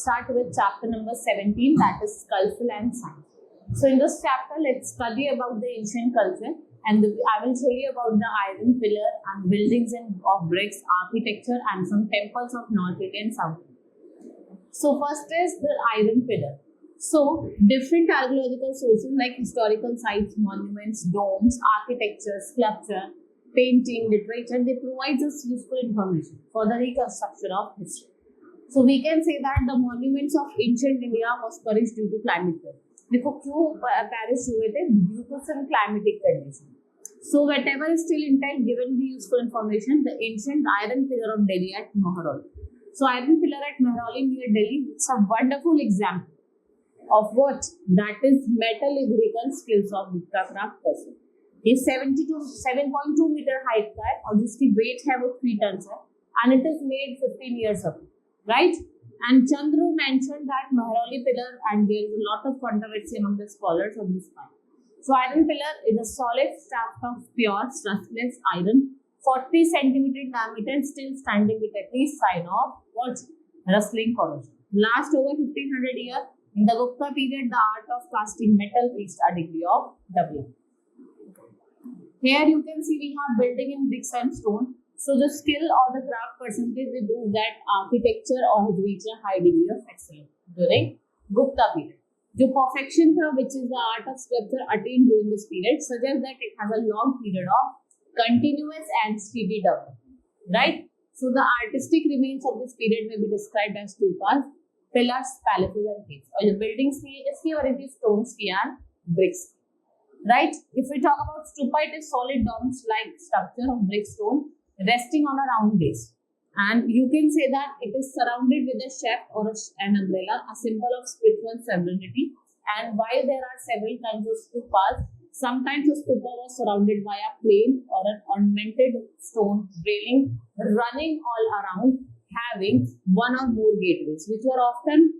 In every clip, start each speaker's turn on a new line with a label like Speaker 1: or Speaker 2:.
Speaker 1: start with chapter number 17, that is culture and science. So in this chapter, let's study about the ancient culture, and I will tell you about the iron pillar and buildings of bricks, architecture, and some temples of North India and South India. So first is the iron pillar. So different archaeological sources like historical sites, monuments, domes, architecture, sculpture, painting, literature, they provide us useful information for the reconstruction of history. So we can say that the monuments of ancient India was perished due to climate change. देखो क्यों perish हुए थे? Due to some climatic condition. So whatever is still intact, given the useful information, the ancient iron pillar of Delhi at Mehrauli. So iron pillar at Mehrauli near Delhi, it's a wonderful example of what? That is metallurgical skills of Gupta craft person. ये 7.2 meter height का है और जिसकी weight है वो 3 tons है, and it is made 15 years ago, right? And Chandru mentioned that Mehrauli pillar, and there is a lot of controversy among the scholars on this point. So iron pillar is a solid shaft of pure trustless iron, 40 centimeter in diameter, still standing with at least sign of what? Rustling corrosion. Last over 1500 years, in the Gupta period, the art of casting metal reached a degree of development. Here you can see we have building in bricks and stone. So the skill or the craft percentage they do that architecture or has reached a high degree of excellence during Gupta period. The perfection which is the art of sculpture attained during this period suggests that it has a long period of continuous and steady development, right? So the artistic remains of this period may be described as stupas, pillars, palaces and caves. और जो buildings की इसकी variety stones की and bricks, right? If we talk about stupa, it is solid domes like structure of brick stone resting on a round base, and you can say that it is surrounded with a shaft or an umbrella, a symbol of spiritual sovereignty. And while there are several kinds of stupas, sometimes a stupa was surrounded by a plain or an ornamented stone railing running all around, having one or more gateways, which were often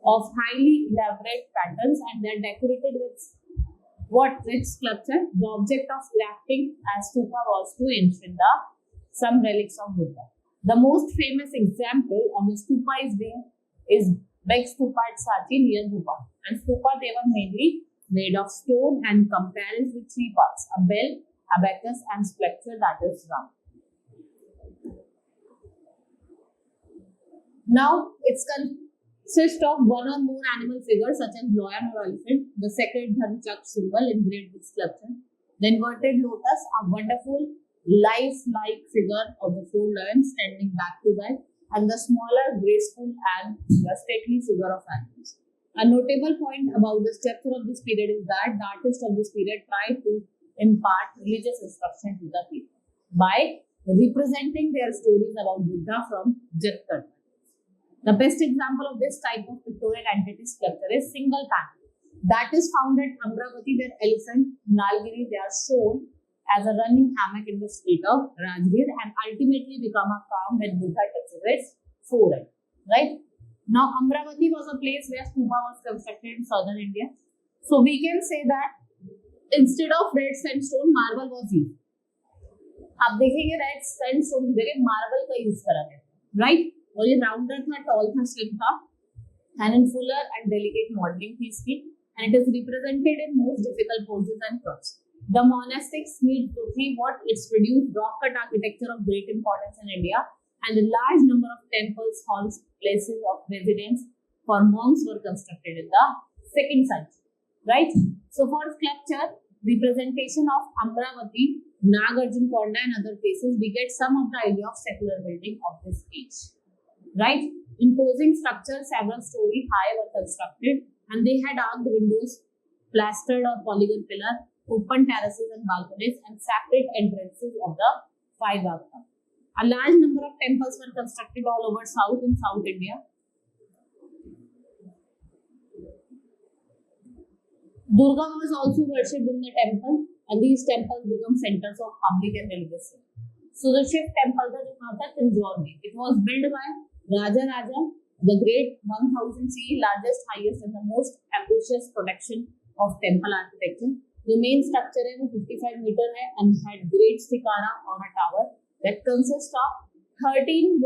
Speaker 1: of highly elaborate patterns, and they are decorated with what? Rich sculpture. The object of crafting as stupa was to enshrine some relics of Buddha. The most famous example of the stupa is big stupa at Sachi near Bhopal. And stupa, they were mainly made of stone and composed with 3 parts: a bell, abacus, and structure that is round. Now it's consists of one or more animal figures such as lion or elephant, the sacred dhanchak symbol engraved with sculpture, the inverted lotus, a wonderful life-like figure of the 4 lions standing back to back, and the smaller, graceful and stately figure of animals. A notable point about the structure of this period is that the artists of this period tried to impart religious instruction to the people by representing their stories about Buddha from Jatkat. The best example of this type of pictorial entity sculpture is single panel that is found at Amravati, where elephant, Nalgiri, they are shown as a running hammock in the state of Rajgir and ultimately become a crown when Buddha touches its forehead. Right? Now Amravati was a place where stupa was constructed in southern India. So we can say that instead of red sandstone, marble was used. आप देखेंगे red sandstone की जगह marble का use करा गया, right? और ये rounder था, टॉल था, स्लिम था, and in fuller and delicate modeling थी इसकी, and it is represented in most difficult poses and curves. The monastics need to see what it's produced rock cut architecture of great importance in India, and a large number of temples, halls, places of residence for monks were constructed in the 2nd century, right? So for sculpture, representation of Amravati, Nagarjun Konda and other places, we get some of the idea of secular building of this age. Right? Imposing structures several story high were constructed, and they had arched windows, plastered or polygon pillar, open terraces and balconies, and separate entrances of the 5 arcs. A large number of temples were constructed all over South and South India. Durga was also worshipped in the temple, and these temples become centers of public and religious life. So the Shiv temple that is Tanjore में, it was built by Raja the Great, 1000 CE, largest, highest, and the most ambitious production of temple architecture. The main structure is 55 meter and had great stikara or a tower that consists of 13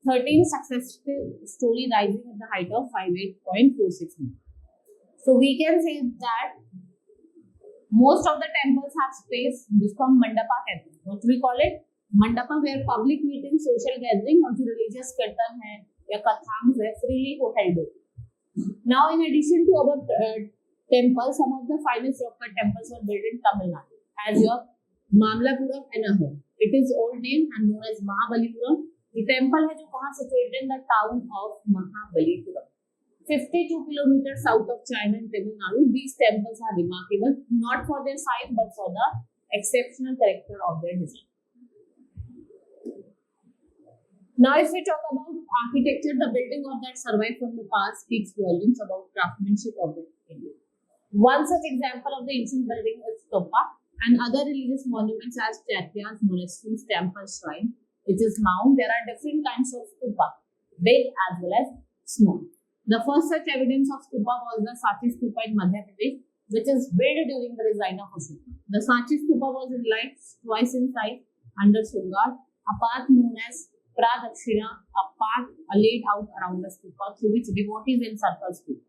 Speaker 1: 13 successive story rising at the height of 58.46 meters. So we can say that most of the temples have space जिसको हम मंडपा कहते हैं. What we call it? Mandapa where public meeting, social gathering और जो religious कीर्तन है या कथांग है freely held. Now in addition to our temples, some of the finest rock cut temples were built in Tamil Nadu as your Mamlapuram and Ahom. It is old name and known as Mahabalipuram. The temple है जो कहाँ situated in the town of Mahabalipuram. 52 kilometers south of China in Tamil Nadu, these temples are remarkable not for their size but for the exceptional character of their design. Now, if we talk about architecture, the building of that survived from the past speaks volumes about craftsmanship of the India. One such example of the ancient building is stupa and other religious monuments as chaityas, monasteries, temples, shrine, which is mound. There are different kinds of stupa, big as well as small. The first such evidence of stupa was the Sanchi stupa in Madhya Pradesh, which is built during the reign of Ashoka. The Sanchi stupa was enlarged twice in size under Shungar, a path known as Pradakshina, a path laid out around the stupa through which devotees encircle stupa.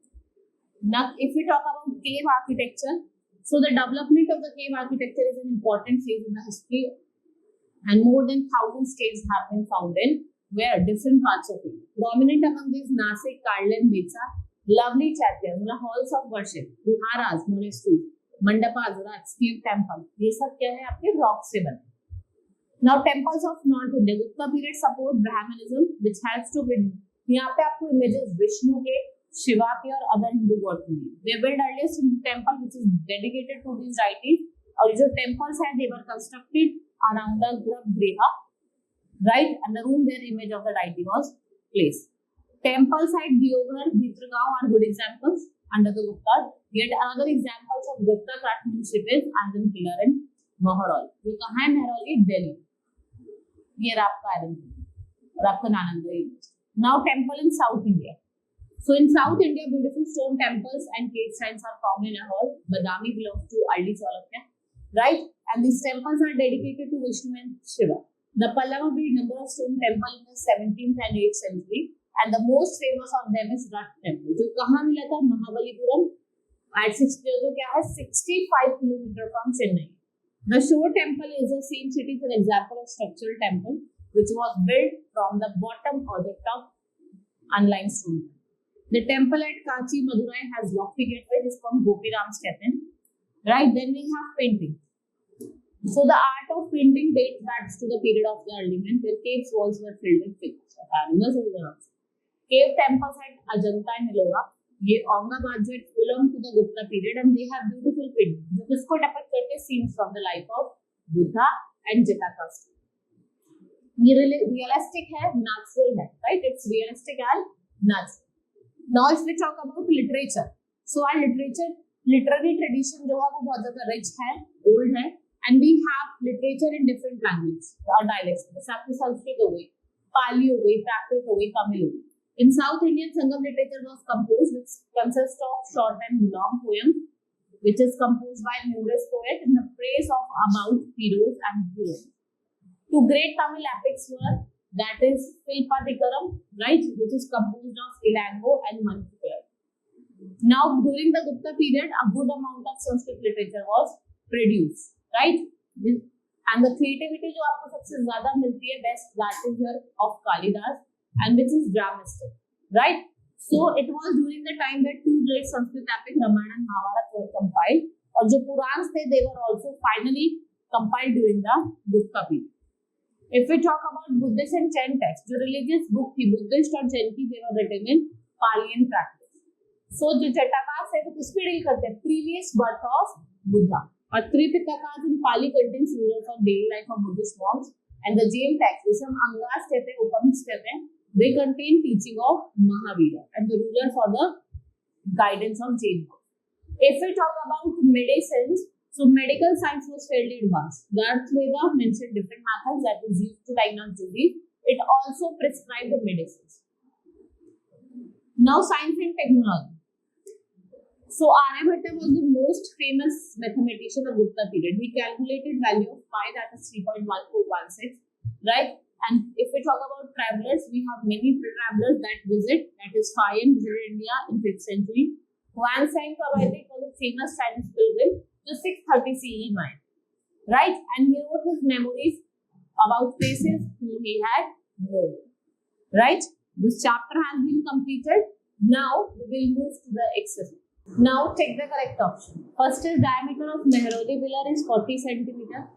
Speaker 1: Now, if we talk about cave architecture, so the development of the cave architecture is an important phase in the history, and more than 1,000 caves have been found in where different parts of it. Prominent among these Nasik, Karlan, Betsa, lovely chaityas, halls of worship, viharas, monasteries, mandapas, rats, cave temple. ये सब क्या है आपके rock से बने. Now temples of North India, Gupta period support Brahmanism, which helps to build. यहाँ पे आपको images विष्णु के, शिवा के और other Hindu gods के. They built earliest temple which is dedicated to these deities. और जो temples हैं, they were constructed around the Garbhagriha. Right, and the room where image of the deity was placed. Temples at Deoghar, Bhitragaon are good examples under the Gupta. Yet another examples of Gupta craftsmanship is iron pillar in Mehrauli. जो कहाँ है Mehrauli? Delhi. ये आपका iron pillar और आपका Nananda image. Now temple in South India. So in South India, beautiful stone temples and cave shrines are found in Ahol. Badami belongs to early Chalukya, right? And these temples are dedicated to Vishnu and Shiva. The Pallava built number of stone temples in the 17th and 8th century, and the most famous of them is Rat Temple, जो कहाँ मिला था? Mahabalipuram at 65 kilometers from Chennai. The Shore Temple is the same city, an example of structural temple which was built from the bottom or the top unlined stone. The temple at Kachi, Madurai has lofty gateway, जिसको हम गोपी राम्स कहते हैं, right? Then we have painting. So the art of painting dates back to the period of the early men, where cave walls were filled with figures of animals and birds. Cave temples at Ajanta and Ellora, ये Aurangabad belong to the Gupta period, and they have beautiful paintings. जो किसको depict करते हैं? Scenes from the life of Buddha and Jatakas. ये realistic है, natural है, right? It's realistic and natural. Now if we talk about literature, so our literary tradition जो है वो बहुत ज़्यादा rich है, old है. And we have literature in different languages or dialects. जैसे आपकी संस्कृत हो गई, पाली हो गई, प्राकृत हो गई, तमिल हो गई. In South Indian, Sangam literature was composed, which consists of short and long poems, which is composed by numerous poets in the praise of about heroes and heroes. Two great Tamil epics were, that is Silpadikaram, right, which is composed of Ilango and Manipur. Now, during the Gupta period, a good amount of Sanskrit literature was produced. Right, and the creativity जो आपको सबसे ज़्यादा मिलती है best that is here of Kalidas and which is dramatic, right? So it was during the time that two great Sanskrit epics Ramayana and Mahabharata were compiled, और जो पुराण थे they were also finally compiled during the Gupta period. If we talk about Buddhist and Jain texts, जो religious book थी Buddhist और Jain की, they were written in Pali and Prakrit. So जो Jatakas है वो किस पे डील करते हैं? Previous birth of Buddha. और Tripitakas in Pali contains rulers of daily life of Buddhist monks, and the Jain texts, जिसे हम अंगास कहते हैं, उपनिषद कहते हैं, they contain teaching of Mahavira and the ruler for the guidance of Jain monks. If we talk about medicines, so medical science was fairly advanced. The Ayurveda mentioned different methods that is used to diagnose disease. It also prescribed the medicines. Now science and technology. So Aryabhatta was the most famous mathematician of Gupta period. He calculated value of pi, that is 3.1416, right? And if we talk about travelers, we have many travelers that visit, that is Fayan visited India in 5th century. Huan Sang Kawaitik was a famous Chinese pilgrim to 630 CE mind, right? And he wrote his memories about places whom he had known, right? This chapter has been completed. Now we will move to the exercise. Now take the correct option. First is diameter of Mehroli pillar is 40 centimeter.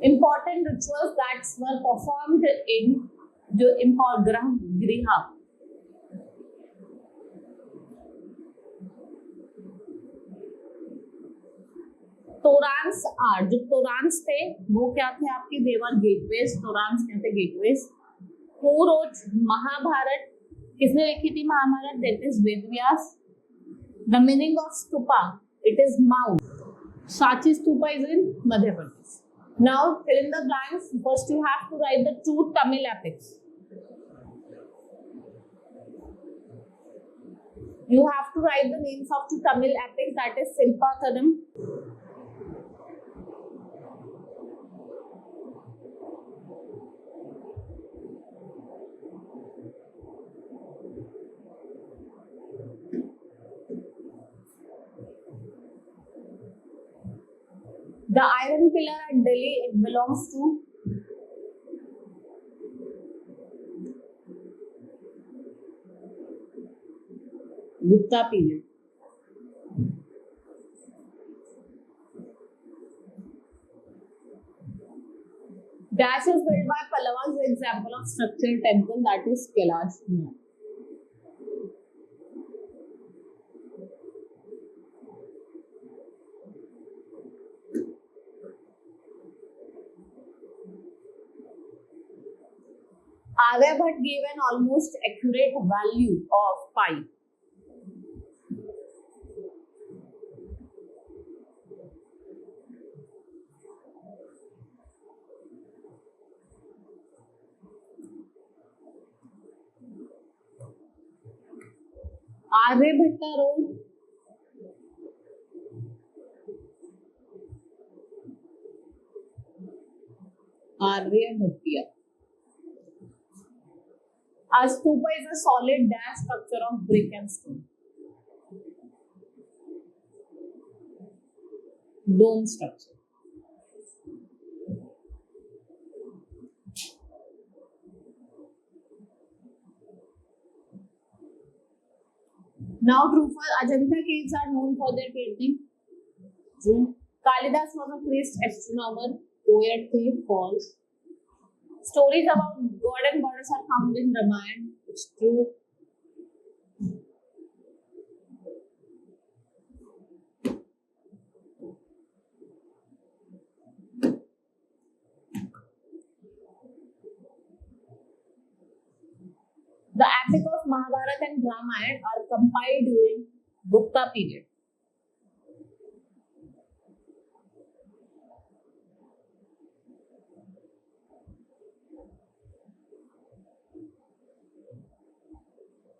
Speaker 1: Important rituals that were performed in the Griha. Toranas are जो तोरांस थे वो क्या थे आपके देवर gateways तोरांस क्या थे gateways who wrote Mahabharat किसने लिखी थी Mahabharat that is Ved Vyas the meaning of stupa it is mount Sanchi stupa is in Madhya Pradesh now fill in the blanks first you have to write the two Tamil epics you have to write the names of two Tamil epics that is Silpatharam The iron pillar at Delhi, it belongs to Gupta period. Dash is built by Pallavas, the example of structural temple that is Kailash. Aryabhat gave an almost accurate value of pi. Aryabhatta wrote Aryabhattiya. A stupa is a solid dash structure of brick and stone. Dome structure. Now, true for Ajanta caves are known for their painting. True. Kalidas was a priest, astronomer, poet, thief, false. Stories about God and goddess are found in Ramayana. It's true. The epic of Mahabharata and Ramayana are compiled during Gupta period.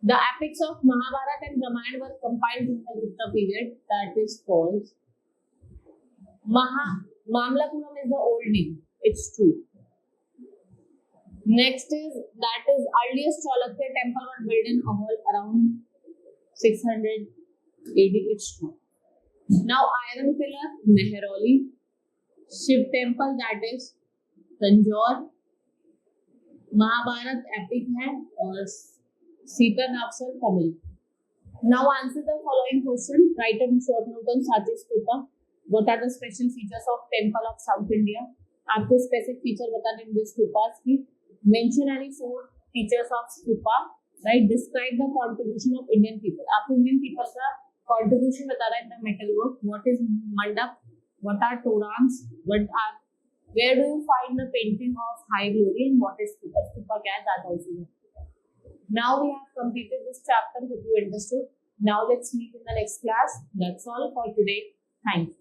Speaker 1: The epics of Mahabharata and Ramayana were compiled in the Gupta period. That is false. Mamlapuram is the old name. It's true. Next is that is earliest Chalukya temple was built in Ahol around 680. It's true. Now iron pillar Mehroli. Shiv temple that is Tanjore. Mahabharat epic है और Sita Navsar Tamil. Now answer the following question. Write a short note on Sanchi Stupa. What are the special features of Temple of South India? आपको specific feature बताने हैं stupas की. Mention any 4 features of stupa. Right? Describe the contribution of Indian people. आपको Indian people का contribution बता रहा है the metal work. What is mandap? What are torans? Where do you find the painting of high glory and what is stupa? Stupa क्या है? That also. Now we have completed this chapter. Hope you understood. Now let's meet in the next class. That's all for today. Thank you.